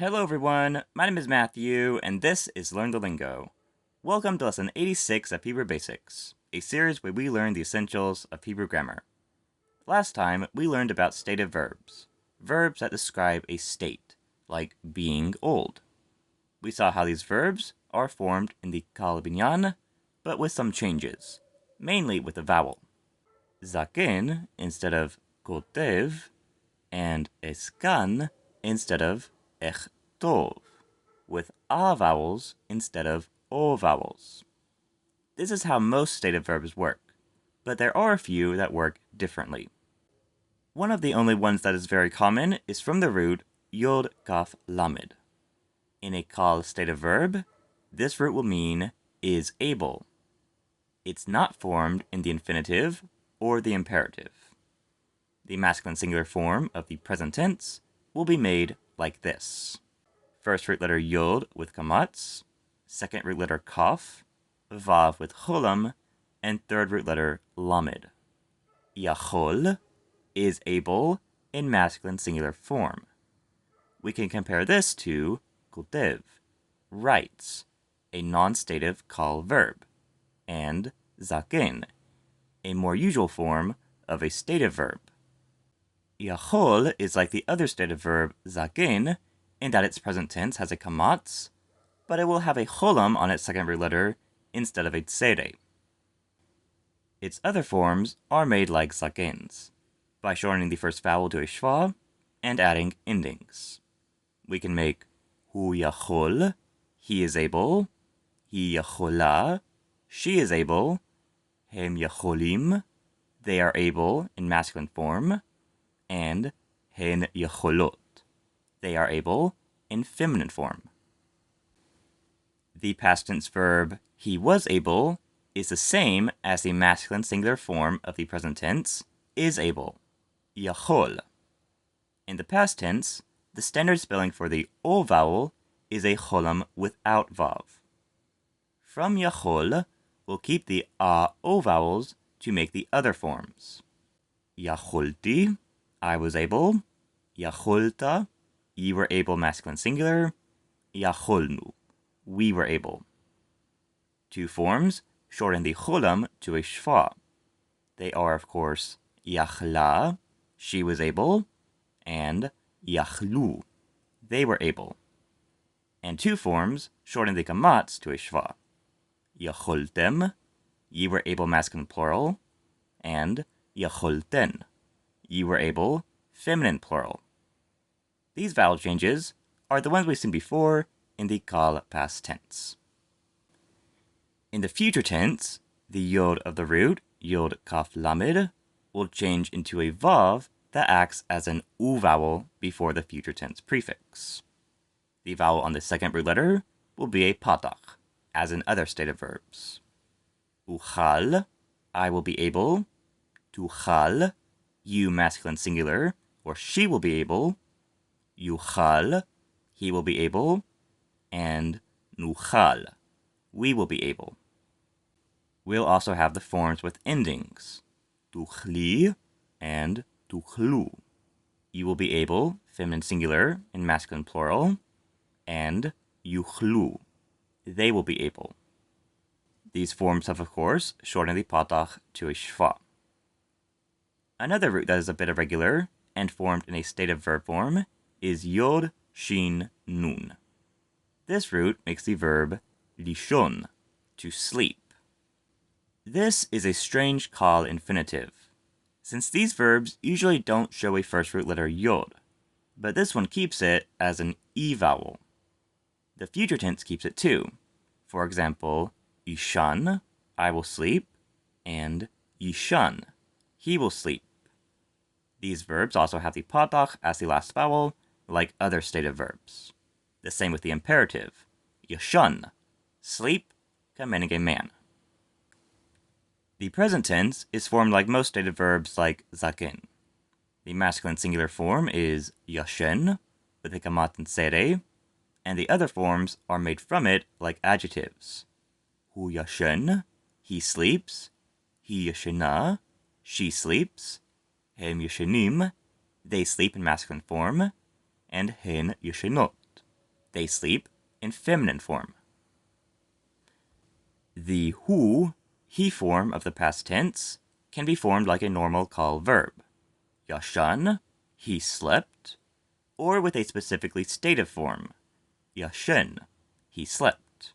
Hello everyone, my name is Matthew, and this is Learn the Lingo. Welcome to Lesson 86 of Hebrew Basics, a series where we learn the essentials of Hebrew grammar. Last time, we learned about stative verbs, verbs that describe a state, like being old. We saw how these verbs are formed in the Kal Binyan, but with some changes, mainly with a vowel. Zaken instead of kotev, and eskan instead of echtov, with a vowels instead of o vowels. This is how most stative verbs work, but there are a few that work differently. One of the only ones that is very common is from the root yod kaf lamed. In a kal stative verb, this root will mean is able. It's not formed in the infinitive or the imperative. The masculine singular form of the present tense will be made like this. First root letter yod with kamatz, second root letter kaf, vav with cholam, and third root letter lamed. Yachol is able in masculine singular form. We can compare this to kotev, writes, a non-stative kal verb, and zaken, a more usual form of a stative verb. Yachol is like the other stative verb zaken in that its present tense has a kamatz, but it will have a cholam on its second root letter instead of a tsere. Its other forms are made like zakens, by shortening the first vowel to a schwa and adding endings. We can make hu yachol, he is able, hi yachola, she is able, hem yacholim, they are able in masculine form, and hen yacholot, they are able in feminine form. The past tense verb he was able is the same as the masculine singular form of the present tense is able, yachol. In the past tense, the standard spelling for the o vowel is a cholam without vav. From yachol, we'll keep the o vowels to make the other forms. Yacholti, I was able. Yacholta, ye were able masculine singular. Yacholnu, we were able. Two forms shorten the cholam to a shva. They are, of course, yachla, she was able, and yachlu, they were able. And two forms shorten the kamatz to a shva. Yacholtem, ye were able masculine plural, and yacholten, ye were able feminine plural. These vowel changes are the ones we've seen before in the kal past tense. In the future tense, the yod of the root, yod kaf lamed, will change into a vav that acts as an u vowel before the future tense prefix. The vowel on the second root letter will be a patach, as in other stative verbs. Uchal, I will be able. Tuchal, you masculine singular, or she will be able. Yuchal, he will be able. And nuchal, we will be able. We'll also have the forms with endings, tuchli and tuchlu. You will be able, feminine singular and masculine plural, and yuchlu, they will be able. These forms have, of course, shortened the patach to a shva. Another root that is a bit irregular and formed in a stative verb form is yod shin nun. This root makes the verb lishon, to sleep. This is a strange kal infinitive, since these verbs usually don't show a first root letter yod, but this one keeps it as an e vowel. The future tense keeps it too. For example, yishan, I will sleep, and yishan, he will sleep. These verbs also have the patach as the last vowel, like other stative verbs. The same with the imperative, yashan, sleep, commanding a man. The present tense is formed like most stative verbs like zaken. The masculine singular form is yashen, with a kamat and sere, and the other forms are made from it like adjectives. Hu yashen, he sleeps. Hi yashena, she sleeps. Hem yashenim, they sleep in masculine form. And hen yashenot, They sleep in feminine form. The hu, he form of the past tense can be formed like a normal call verb. Yashan, he slept, or with a specifically stative form. Yashen, he slept.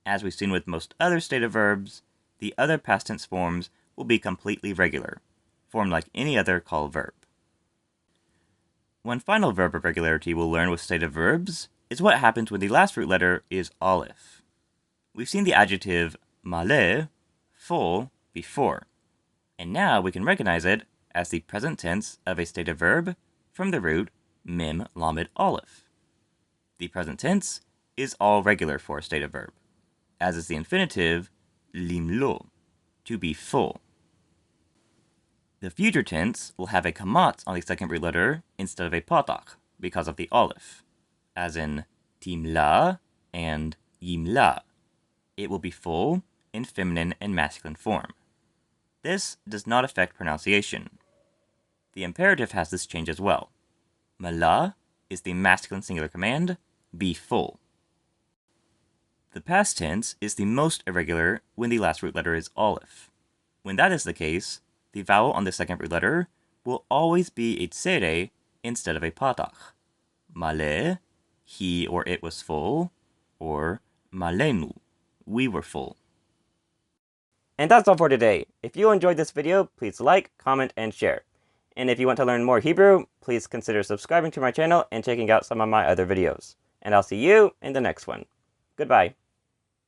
As we've seen with most other stative verbs, the other past tense forms will be completely regular, formed like any other call verb. One final verb of regularity we'll learn with stative verbs is what happens when the last root letter is aleph. We've seen the adjective male, full, before, and now we can recognize it as the present tense of a stative verb from the root mim lamed aleph. The present tense is all regular for a stative verb, as is the infinitive limlo, to be full. The future tense will have a kamat on the second root letter instead of a patach because of the aleph, as in timla and yimla. It will be full in feminine and masculine form. This does not affect pronunciation. The imperative has this change as well. Mala is the masculine singular command, be full. The past tense is the most irregular when the last root letter is aleph. When that is the case, the vowel on the second root letter will always be a tsere instead of a patach. Male, he or it was full, or malenu, we were full. And that's all for today. If you enjoyed this video, please like, comment, and share. And if you want to learn more Hebrew, please consider subscribing to my channel and checking out some of my other videos. And I'll see you in the next one. Goodbye.